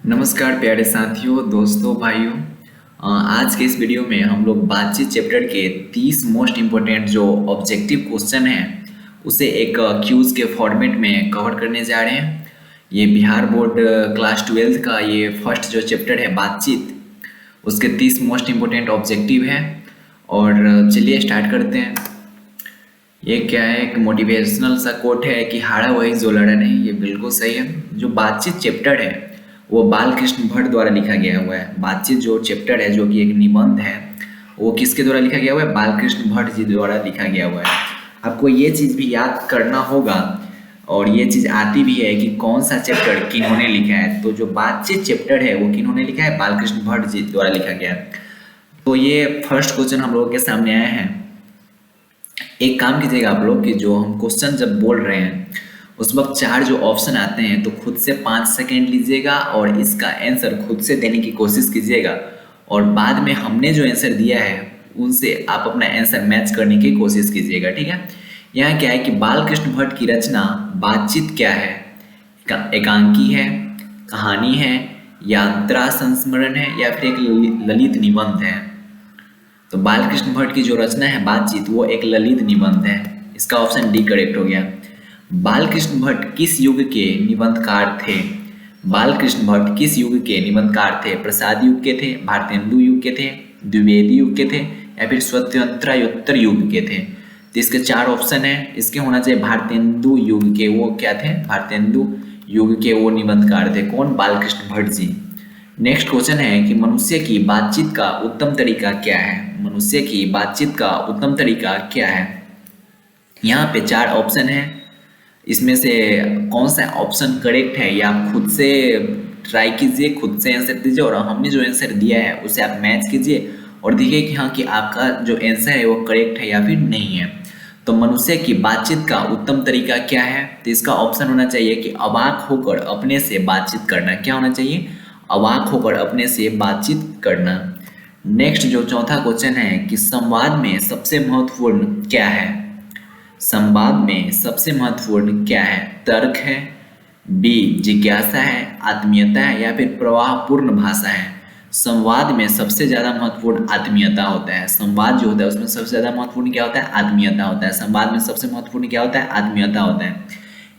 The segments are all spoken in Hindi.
नमस्कार प्यारे साथियों, दोस्तों, भाइयों। आज के इस वीडियो में हम लोग बातचीत चैप्टर के 30 मोस्ट इम्पोर्टेंट जो ऑब्जेक्टिव क्वेश्चन हैं उसे एक क्यूज के फॉर्मेट में कवर करने जा रहे हैं। ये बिहार बोर्ड क्लास 12 का ये फर्स्ट जो चैप्टर है बातचीत, उसके 30 मोस्ट इम्पोर्टेंट ऑब्जेक्टिव हैं। और चलिए स्टार्ट करते हैं। ये क्या है, एक मोटिवेशनल सा कोट है कि हारा वही जो लड़ा नहीं। ये बिल्कुल सही है। जो बातचीत चैप्टर है वो बालकृष्ण भट्ट द्वारा लिखा गया हुआ है। बातचीत जो चैप्टर है, जो कि एक निबंध है, वो किसके द्वारा लिखा गया हुआ है? बालकृष्ण भट्ट जी द्वारा लिखा गया हुआ है। आपको ये चीज़ भी याद करना होगा और ये चीज़ आती भी है कि कौन सा चैप्टर किन्होंने लिखा है। तो जो बातचीत चैप्टर है वो किन्होंने लिखा है? बालकृष्ण भट्ट जी द्वारा लिखा गया है। तो ये फर्स्ट क्वेश्चन हम लोगों के सामने आया है। एक काम कीजिएगा आप लोग कि जो हम क्वेश्चन जब बोल रहे हैं उस वक्त चार जो ऑप्शन आते हैं तो खुद से 5 सेकेंड लीजिएगा और इसका आंसर खुद से देने की कोशिश कीजिएगा। और बाद में हमने जो आंसर दिया है उनसे आप अपना आंसर मैच करने की कोशिश कीजिएगा, ठीक है। यहाँ क्या है कि बालकृष्ण भट्ट की रचना बातचीत क्या है? एकांकी है, कहानी है, यात्रा संस्मरण है, या फिर एक ललित निबंध है? तो बालकृष्ण भट्ट की जो रचना है बातचीत वो एक ललित निबंध है। इसका ऑप्शन डी करेक्ट हो गया। बालकृष्ण भट्ट किस युग के निबंधकार थे? बालकृष्ण भट्ट किस युग के निबंधकार थे? प्रसाद युग के थे, भारतेंदु युग के थे, द्विवेदी युग के थे, या फिर स्वतंत्रायोत्तर युग के थे? तो इसके चार ऑप्शन है। इसके होना चाहिए भारतेंदु युग के। वो क्या थे? भारतेंदु युग के वो निबंधकार थे। कौन? बालकृष्ण भट्ट जी। नेक्स्ट क्वेश्चन है कि मनुष्य की बातचीत का उत्तम तरीका क्या है? मनुष्य की बातचीत का उत्तम तरीका क्या है? यहाँ पे चार ऑप्शन है। इसमें से कौन सा ऑप्शन करेक्ट है या आप खुद से ट्राई कीजिए, खुद से आंसर दीजिए और हमने जो आंसर दिया है उसे आप मैच कीजिए और देखिए कि हाँ कि आपका जो आंसर है वो करेक्ट है या फिर नहीं है। तो मनुष्य की बातचीत का उत्तम तरीका क्या है? तो इसका ऑप्शन होना चाहिए कि अवाक होकर अपने से बातचीत करना। क्या होना चाहिए? अवाक होकर अपने से बातचीत करना। नेक्स्ट जो चौथा क्वेश्चन है कि संवाद में सबसे महत्वपूर्ण क्या है? संवाद में सबसे महत्वपूर्ण क्या है? तर्क है, बी जिज्ञासा है, आत्मीयता है, या फिर प्रवाहपूर्ण भाषा है? संवाद में सबसे ज्यादा महत्वपूर्ण आत्मीयता होता है। संवाद जो होता है उसमें सबसे ज्यादा महत्वपूर्ण क्या होता है? आत्मीयता होता है। संवाद में सबसे महत्वपूर्ण क्या होता है? आत्मीयता होता है।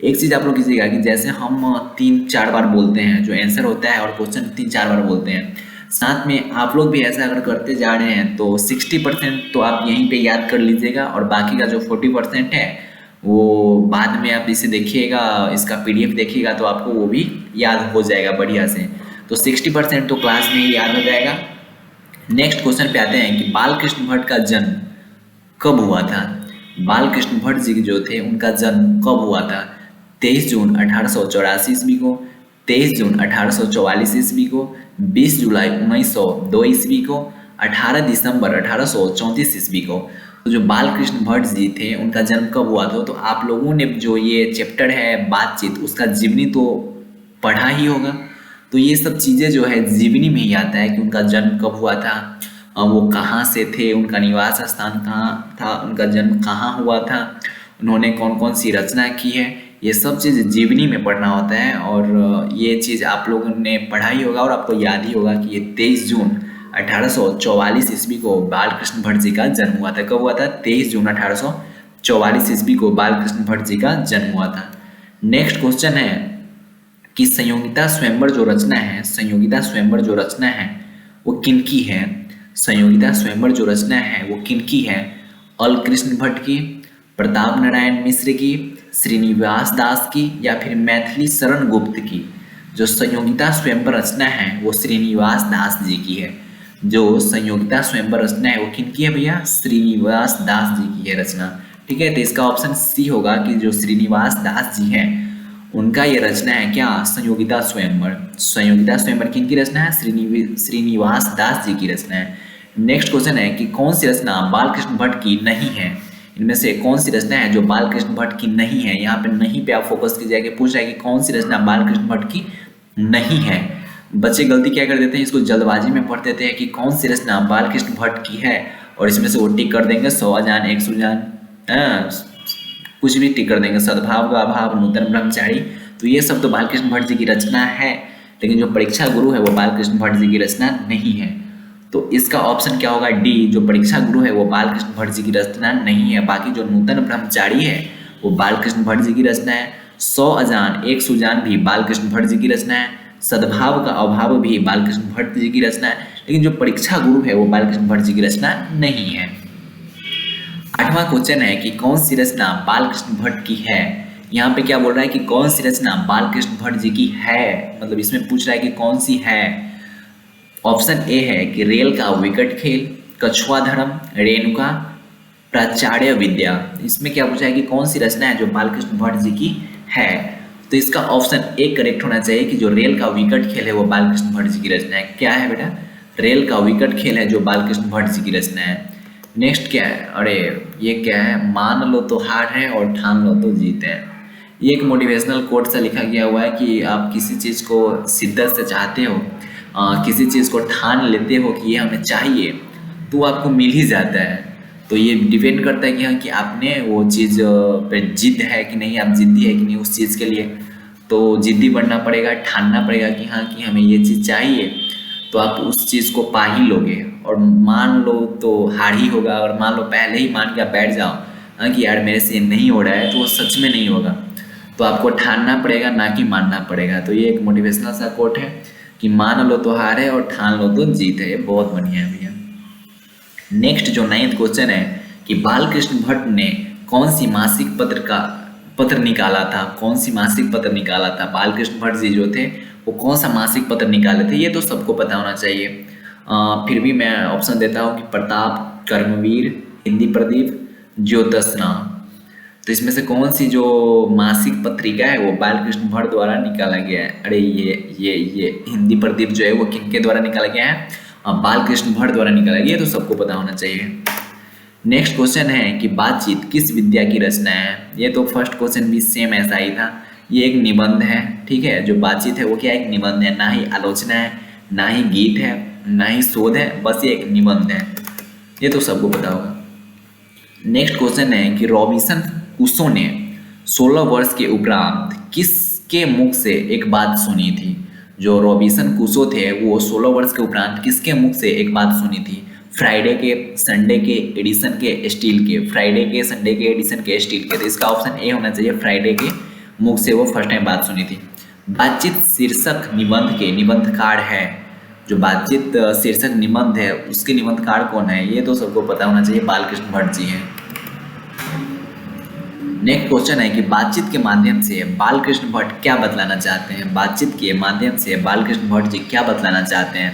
एक चीज आप लोग कीजिएगा कि जैसे हम 3-4 बार बोलते हैं जो आंसर होता है और क्वेश्चन 3-4 बार बोलते हैं, साथ में आप लोग भी ऐसा अगर करते जा रहे हैं तो 60% तो आप यहीं पे याद कर लीजिएगा और बाकी का जो 40% है वो बाद में आप इसे देखिएगा, इसका पीडीएफ देखिएगा तो आपको वो भी याद हो जाएगा बढ़िया से। तो 60% तो क्लास में ही याद हो जाएगा। नेक्स्ट क्वेश्चन पे आते हैं कि बालकृष्ण भट्ट का जन्म कब हुआ था? बालकृष्ण भट्ट जी जो थे उनका जन्म कब हुआ था? 23 जून 1884 ईस्वी को, 23 जून 1844 ईस्वी को, 20 जुलाई 1902 ईस्वी को, 18 दिसंबर 1834 ईस्वी को। तो जो बालकृष्ण भट्ट जी थे उनका जन्म कब हुआ था? तो आप लोगों ने जो ये चैप्टर है बातचीत उसका जीवनी तो पढ़ा ही होगा। तो ये सब चीज़ें जो है जीवनी में ही आता है कि उनका जन्म कब हुआ था, वो कहाँ से थे, उनका निवास स्थान कहाँ था, उनका जन्म कहाँ हुआ था, उन्होंने कौन कौन सी रचना की है। ये सब चीज़ जीवनी में पढ़ना होता है और ये चीज़ आप लोगों ने पढ़ा ही होगा और आपको याद ही होगा कि ये 23 जून 1844 ईस्वी को बालकृष्ण भट्ट जी का जन्म हुआ था। कब हुआ था? 23 जून 1844 ईस्वी को बालकृष्ण भट्ट जी का जन्म हुआ था। नेक्स्ट क्वेश्चन है कि संयोगिता स्वयंवर जो रचना है, संयोगिता स्वयंवर जो रचना है वो किनकी है? संयोगिता स्वयंवर जो रचना है वो किनकी है? अल कृष्ण भट्ट की, प्रताप नारायण मिश्र की, श्रीनिवास दास की, या फिर मैथिली शरण गुप्त की? जो संयोगिता स्वयंवर रचना है वो श्रीनिवास दास जी की है। जो संयोगिता स्वयंवर रचना है वो किनकी है भैया? श्रीनिवास दास जी की है रचना, ठीक है। तो इसका ऑप्शन सी होगा कि जो श्रीनिवास दास जी है उनका ये रचना है क्या? संयोगिता स्वयंवर। संयोगिता स्वयंवर किनकी रचना है? श्रीनिवास दास जी की रचना है। नेक्स्ट क्वेश्चन है कि कौन सी रचना बालकृष्ण भट्ट की नहीं है? इनमें से कौन सी रचना है जो बालकृष्ण भट्ट की नहीं है? यहाँ पे नहीं पे आप फोकस कीजिए कि पूछ रहा है कि कौन सी रचना बालकृष्ण भट्ट की नहीं है। बच्चे गलती क्या कर देते हैं, इसको जल्दबाजी में पढ़ देते हैं कि कौन सी रचना बालकृष्ण भट्ट की है और इसमें से वो टिक कर देंगे 100 जान 100 जान, कुछ भी टिक कर देंगे, सद्भाव का अभाव, नूतन ब्रह्मचारी। तो ये सब तो बालकृष्ण भट्ट जी की रचना है। लेकिन जो परीक्षा गुरु है वो बालकृष्ण भट्ट जी की रचना नहीं है। तो इसका ऑप्शन क्या होगा, डी, जो परीक्षा गुरु है वो बालकृष्ण भट्ट जी की रचना नहीं है। बाकी जो नूतन ब्रह्मचारी है वो बालकृष्ण भट्ट जी की रचना है। 100 अजान एक सुजान भी बालकृष्ण भट्ट जी की रचना है। सद्भाव का अभाव भी बालकृष्ण भट्ट जी की रचना है। लेकिन जो परीक्षा गुरु है वो बालकृष्ण भट्ट जी की रचना नहीं है। 8वां क्वेश्चन है कि कौन सी रचना बालकृष्ण भट्ट की है। यहाँ पे क्या बोल रहा है कि कौन सी रचना बालकृष्ण भट्ट जी की है, मतलब इसमें पूछ रहा है कि कौन सी है। ऑप्शन ए है कि रेल का विकट खेल, कछुआ धर्म, रेणुका, प्राचार्य विद्या। इसमें क्या पूछा है कि कौन सी रचना है जो बालकृष्ण भट्ट जी की है। तो इसका ऑप्शन ए करेक्ट होना चाहिए कि जो रेल का विकट खेल है वो बालकृष्ण भट्ट जी की रचना है। क्या है बेटा, रेल का विकट खेल है जो बालकृष्ण भट्ट जी की रचना है। नेक्स्ट क्या है, अरे ये क्या है, मान लो तो हार है और ठान लो तो जीत है। ये एक मोटिवेशनल कोट से लिखा गया हुआ है कि आप किसी चीज़ को शिद्दत से चाहते हो, किसी चीज़ को ठान लेते हो कि ये हमें चाहिए, तो आपको मिल ही जाता है। तो ये डिपेंड करता है कि हाँ कि आपने वो चीज़ पे जिद है कि नहीं, आप जिद्दी है कि नहीं उस चीज़ के लिए। तो जिद्दी बनना पड़ेगा, ठानना पड़ेगा कि हाँ कि हमें ये चीज़ चाहिए, तो आप उस चीज़ को पा ही लोगे। और मान लो तो हार ही होगा, और मान लो पहले ही मान के आप बैठ जाओ हाँ कि यार मेरे से ये नहीं हो रहा है, तो वो सच में नहीं होगा। तो आपको ठानना पड़ेगा, ना कि मानना पड़ेगा। तो ये एक मोटिवेशनल सा कोट है कि मान लो तो हार है और ठान लो तो जीत है। ये बहुत बढ़िया है भैया। नेक्स्ट जो 9th क्वेश्चन है कि बालकृष्ण भट्ट ने कौन सी मासिक पत्र निकाला था। कौन सी मासिक पत्र निकाला था बालकृष्ण भट्ट जी जो थे, वो कौन सा मासिक पत्र निकाले थे, ये तो सबको पता होना चाहिए। फिर भी मैं ऑप्शन देता हूँ कि प्रताप, कर्मवीर, हिंदी प्रदीप, ज्योत्सना। तो इसमें से कौन सी जो मासिक पत्रिका है वो बालकृष्ण भट्ट द्वारा निकाला गया है। अरे ये हिंदी प्रदीप जो है वो किनके द्वारा निकाला गया है, बालकृष्ण भट्ट द्वारा निकाला गया, तो सबको पता होना चाहिए। नेक्स्ट क्वेश्चन है कि बातचीत किस विद्या की रचना है। ये तो फर्स्ट क्वेश्चन भी सेम ऐसा ही था। ये एक निबंध है, ठीक है। जो बातचीत है वो क्या है, एक निबंध है, ना ही आलोचना है, ना ही गीत है, ना ही शोध है, बस ये एक निबंध है। ये तो सबको पता होगा। नेक्स्ट क्वेश्चन है कि रॉबिन्सन क्रूसो ने 16 वर्ष के उपरांत किसके मुख से एक बात सुनी थी। जो रॉबिन्सन क्रूसो थे वो 16 वर्ष के उपरांत किसके मुख से एक बात सुनी थी। फ्राइडे के, संडे के एडिशन के, स्टील के, फ्राइडे के, संडे के एडिशन के, स्टील के। तो इसका ऑप्शन ए होना चाहिए, फ्राइडे के मुख से वो फर्स्ट टाइम बात सुनी थी। बातचीत शीर्षक निबंध के निबंधकार है। जो बातचीत शीर्षक निबंध है उसके निबंधकार कौन है, ये तो सबको पता होना चाहिए, बालकृष्ण भट्ट जी हैं। नेक्स्ट क्वेश्चन है कि बातचीत के माध्यम से बालकृष्ण भट्ट क्या बतलाना चाहते हैं। बातचीत के माध्यम से बालकृष्ण भट्ट जी क्या बतलाना चाहते हैं,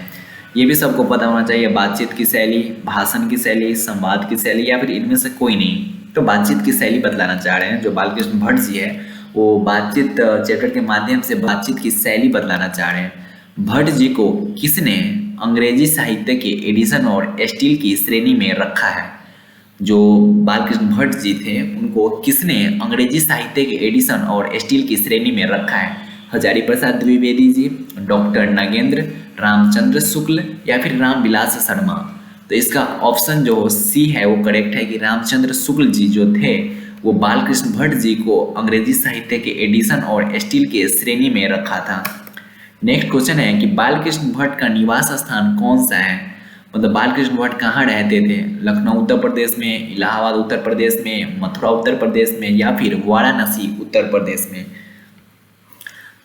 ये भी सबको पता होना चाहिए। बातचीत की शैली, भाषण की शैली, संवाद की शैली, या फिर इनमें से कोई नहीं। तो बातचीत की शैली बतलाना चाह रहे हैं जो बालकृष्ण भट्ट जी है, वो बातचीत चैप्टर के माध्यम से बातचीत की शैली बतलाना चाह रहे हैं। भट्ट जी को किसने अंग्रेजी साहित्य के एडिशन और स्टील की श्रेणी में रखा है। जो बालकृष्ण भट्ट जी थे उनको किसने अंग्रेजी साहित्य के एडिशन और स्टील की श्रेणी में रखा है। हजारी प्रसाद द्विवेदी जी, डॉक्टर नागेंद्र, रामचंद्र शुक्ल, या फिर रामविलास शर्मा। तो इसका ऑप्शन जो सी है वो करेक्ट है कि रामचंद्र शुक्ल जी जो थे वो बालकृष्ण भट्ट जी को अंग्रेजी साहित्य के एडिशन और स्टील के श्रेणी में रखा था। नेक्स्ट क्वेश्चन है कि बालकृष्ण भट्ट का निवास स्थान कौन सा है। मतलब बालकृष्ण भट्ट कहाँ रहते थे, लखनऊ उत्तर प्रदेश में, इलाहाबाद उत्तर प्रदेश में, मथुरा उत्तर प्रदेश में, या फिर वाराणसी उत्तर प्रदेश में।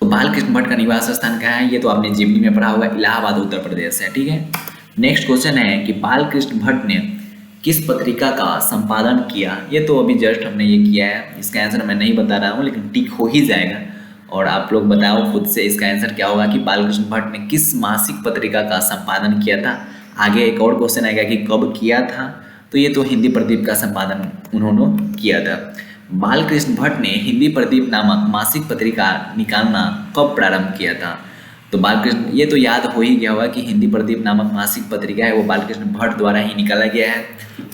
तो बालकृष्ण भट्ट का निवास स्थान कहाँ है, ये तो आपने जीवनी में पढ़ा होगा, इलाहाबाद उत्तर प्रदेश है, ठीक है। नेक्स्ट क्वेश्चन है कि बालकृष्ण भट्ट ने किस पत्रिका का संपादन किया। ये तो अभी जस्ट हमने ये किया है, इसका आंसर मैं नहीं बता रहा हूँ लेकिन टिक हो ही जाएगा, और आप लोग बताओ खुद से इसका आंसर क्या होगा कि बालकृष्ण भट्ट ने किस मासिक पत्रिका का संपादन किया था। आगे एक और क्वेश्चन आएगा कि कब किया था, तो ये तो हिंदी प्रदीप का संपादन उन्होंने किया था। बालकृष्ण भट्ट ने हिंदी प्रदीप नामक मासिक पत्रिका निकालना कब प्रारंभ किया था। तो बालकृष्ण, ये तो याद हो ही गया होगा कि हिंदी प्रदीप नामक मासिक पत्रिका है वो बालकृष्ण भट्ट द्वारा ही निकाला गया है।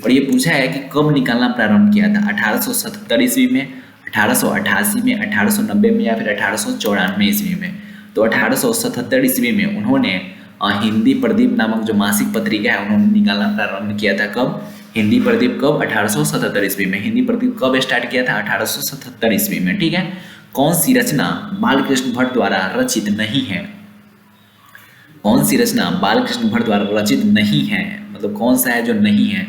और ये पूछा है कि कब निकालना प्रारंभ किया था, 1877 ईस्वी में, 1888 में, 1890 में, या फिर 1894 ईस्वी में। तो 1877 ईस्वी में उन्होंने हिंदी प्रदीप नामक जो मासिक पत्रिका है उन्होंने निकालना प्रारंभ किया था। कब, हिंदी प्रदीप कब, 1877 ईस्वी में। हिंदी प्रदीप कब स्टार्ट किया था, 1877 ईस्वी में, ठीक है। कौन सी रचना बालकृष्ण भट्ट द्वारा रचित नहीं है। कौन सी रचना बालकृष्ण भट्ट द्वारा रचित नहीं है, मतलब कौन सा है जो नहीं है।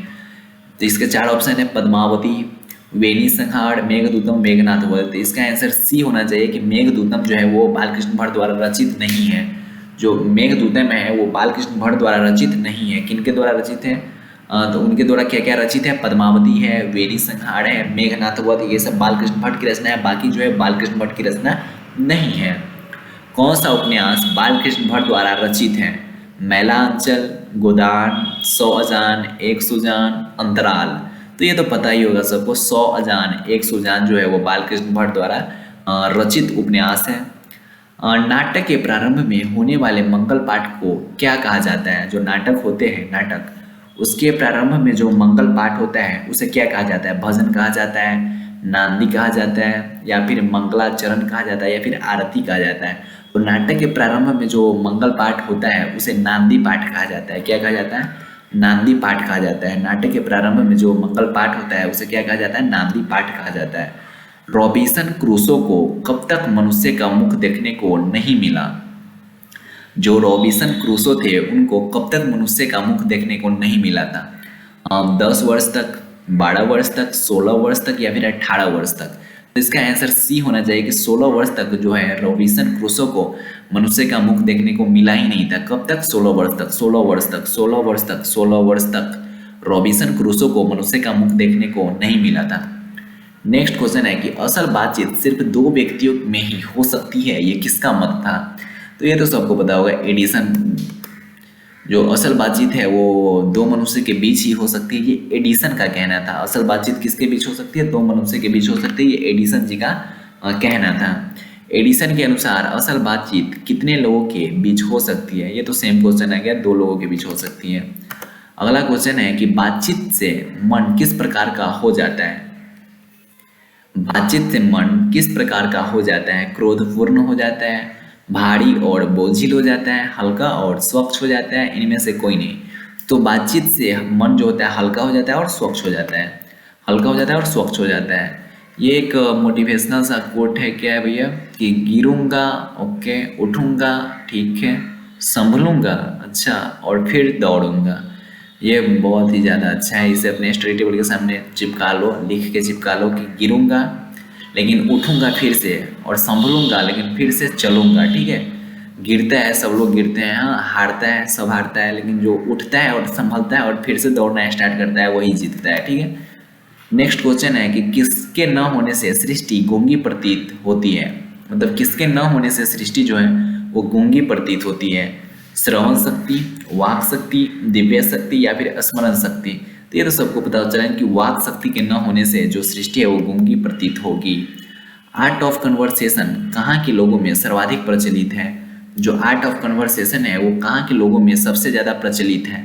तो इसके चार ऑप्शन है, पद्मावती, वेणी संहार, मेघदूतम, मेघनाथ वध। तो इसका आंसर सी होना चाहिए कि मेघदूतम जो है वो बालकृष्ण भट्ट द्वारा रचित नहीं है। जो मेघदूतम है वो बालकृष्ण भट्ट द्वारा रचित नहीं है। किनके द्वारा रचित है? तो उनके द्वारा क्या क्या रचित है? पद्मावती है, वेणी संहार है, मेघनाथ वध, ये सब बालकृष्ण भट्ट की रचना है। बाकी जो है बालकृष्ण भट्ट की रचना नहीं है। कौन सा उपन्यास बालकृष्ण भट्ट द्वारा रचित है? मैलांचल, गोदान, 100 अजान, 1 सुजान, अंतराल। तो ये तो पता ही होगा सबको, 100 अजान 1 सुजान जो है वो बालकृष्ण भट्ट द्वारा रचित उपन्यास है। नाटक के प्रारंभ में होने वाले मंगल पाठ को क्या कहा जाता है? जो नाटक होते हैं, नाटक उसके प्रारंभ में जो मंगल पाठ होता है उसे क्या कहा जाता है? भजन कहा जाता है, नांदी कहा जाता है, या फिर मंगलाचरण कहा जाता है, या फिर आरती कहा जाता है। तो नाटक के प्रारंभ में जो मंगल पाठ होता है उसे नांदी पाठ कहा जाता है। क्या कहा जाता है? नांदी पाठ कहा जाता है। नाटक के प्रारंभ में जो मंगल पाठ होता है उसे क्या कहा जाता है? नांदी पाठ कहा जाता है। रॉबिन्सन क्रूसो को कब तक मनुष्य का मुख देखने को नहीं मिला? जो रॉबिन्सन क्रूसो थे उनको कब तक मनुष्य का मुख देखने को नहीं मिला था? 10 वर्ष तक, 12 वर्ष तक, 16 वर्ष तक, या फिर 18 वर्ष तक। तो इसका आंसर सी होना चाहिए कि 16 वर्ष तक जो है रॉबिन्सन क्रूसो को मनुष्य का मुख देखने को मिला ही नहीं था। कब तक? 16 वर्ष तक, 16 वर्ष तक, 16 वर्ष तक, 16 वर्ष तक रॉबिन्सन क्रूसो को मनुष्य का मुख देखने को नहीं मिला था। नेक्स्ट क्वेश्चन है कि असल बातचीत सिर्फ 2 व्यक्तियों में ही हो सकती है, ये किसका मत था? तो ये तो सबको पता होगा, एडिसन। जो असल बातचीत है वो 2 मनुष्य के बीच ही हो सकती है, ये एडिसन का कहना था। असल बातचीत किसके बीच हो सकती है? 2 मनुष्य के बीच हो सकती है, ये एडिसन जी का कहना था। एडिसन के अनुसार असल बातचीत कितने लोगों के बीच हो सकती है? ये तो सेम क्वेश्चन है क्या, 2 लोगों के बीच हो सकती है। अगला क्वेश्चन है कि बातचीत से मन किस प्रकार का हो जाता है? बातचीत से मन किस प्रकार का हो जाता है? क्रोधपूर्ण हो जाता है, भारी और बोझिल हो जाता है, हल्का और स्वच्छ हो जाता है, इनमें से कोई नहीं। तो बातचीत से मन जो होता है हल्का हो जाता है और स्वच्छ हो जाता है। हल्का हो जाता है और स्वच्छ हो जाता है। ये एक मोटिवेशनल सा कोट है, क्या है भैया, कि गिरूंगा, ओके, उठूंगा, ठीक है, संभलूंगा, अच्छा, और फिर दौड़ूंगा। ये बहुत ही ज़्यादा अच्छा है। इसे अपने स्टडी टेबल के सामने चिपका लो, लिख के चिपका लो कि गिरूंगा लेकिन उठूंगा फिर से, और संभलूंगा लेकिन फिर से चलूंगा। ठीक है, गिरता है, सब लोग गिरते हैं, हाँ, हारता है, सब हारता है, लेकिन जो उठता है और संभलता है और फिर से दौड़ना स्टार्ट करता है वही जीतता है। ठीक है। नेक्स्ट क्वेश्चन है कि किसके न होने से सृष्टि गूंगी प्रतीत होती है? मतलब किसके न होने से सृष्टि जो है वो गूंगी प्रतीत होती है? श्रवण शक्ति, वाक शक्ति, दिव्य शक्ति, या फिर स्मरण शक्ति। तो ये तो सबको पता चला कि वाक शक्ति के न होने से जो सृष्टि है वो गूंगी प्रतीत होगी। आर्ट ऑफ कन्वर्सेशन कहाँ के लोगों में सर्वाधिक प्रचलित है? जो आर्ट ऑफ कन्वर्सेशन है वो कहाँ के लोगों में सबसे ज़्यादा प्रचलित है?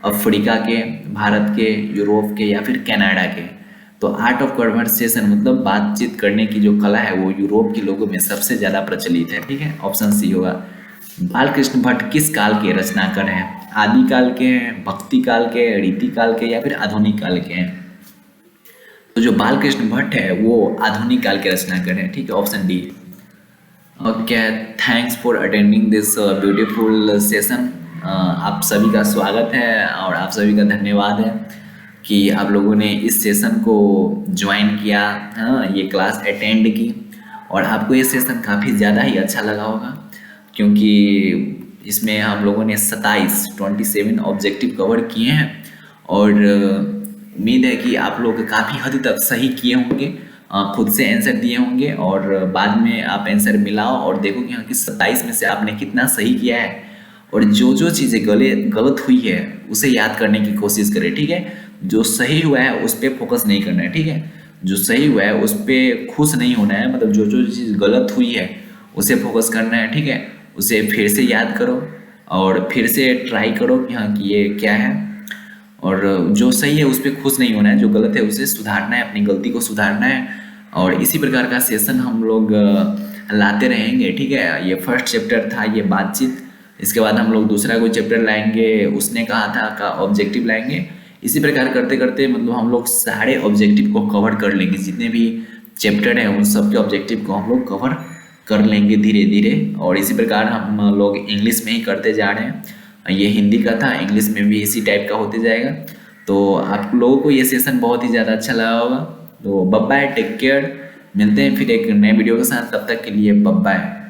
अफ्रीका के, भारत के, यूरोप के, या फिर कनाडा के? तो आर्ट ऑफ कन्वर्सेशन मतलब बातचीत करने की जो कला है वो यूरोप के लोगों में सबसे ज़्यादा प्रचलित है। ठीक है, ऑप्शन सी होगा। बालकृष्ण भट्ट किस काल के रचनाकार हैं? आदिकाल के हैं, भक्ति काल के, रीति काल के, या फिर आधुनिक काल के हैं? तो जो बालकृष्ण भट्ट है वो आधुनिक काल के रचनाकार हैं। ठीक है, option D. Okay, thanks for attending this beautiful session. आप सभी का स्वागत है और आप सभी का धन्यवाद है कि आप लोगों ने इस सेशन को ज्वाइन किया, हाँ, ये क्लास अटेंड की, और आपको ये सेशन काफ़ी ज़्यादा ही अच्छा लगा होगा, क्योंकि इसमें हम लोगों ने 27 ऑब्जेक्टिव कवर किए हैं, और उम्मीद है कि आप लोग काफ़ी हद तक सही किए होंगे, खुद से आंसर दिए होंगे, और बाद में आप आंसर मिलाओ और देखो कि हाँ कि 27 में से आपने कितना सही किया है, और जो जो चीज़ें गलत हुई है उसे याद करने की कोशिश करें। ठीक है, जो सही हुआ है उस पर फोकस नहीं करना है। ठीक है, जो सही हुआ है उस पर खुश नहीं होना है, मतलब जो जो चीज़ गलत हुई है उसे फोकस करना है। ठीक है, उसे फिर से याद करो और फिर से ट्राई करो कि हाँ कि ये क्या है, और जो सही है उस पर खुश नहीं होना है, जो गलत है उसे सुधारना है, अपनी गलती को सुधारना है। और इसी प्रकार का सेशन हम लोग लाते रहेंगे। ठीक है, ये फर्स्ट चैप्टर था, ये बातचीत। इसके बाद हम लोग दूसरा कोई चैप्टर लाएंगे, उसने कहा था का ऑब्जेक्टिव लाएंगे। इसी प्रकार करते करते मतलब हम लोग सारे ऑब्जेक्टिव को कवर कर लेंगे, जितने भी चैप्टर हैं उन सब के ऑब्जेक्टिव को हम लोग कवर कर लेंगे धीरे धीरे। और इसी प्रकार हम लोग इंग्लिश में ही करते जा रहे हैं। ये हिंदी का था, इंग्लिश में भी इसी टाइप का होते जाएगा। तो आप लोगों को ये सेशन बहुत ही ज़्यादा अच्छा लगा होगा। तो बाय बाय, टेक केयर, मिलते हैं फिर एक नए वीडियो के साथ। तब तक के लिए बाय बाय।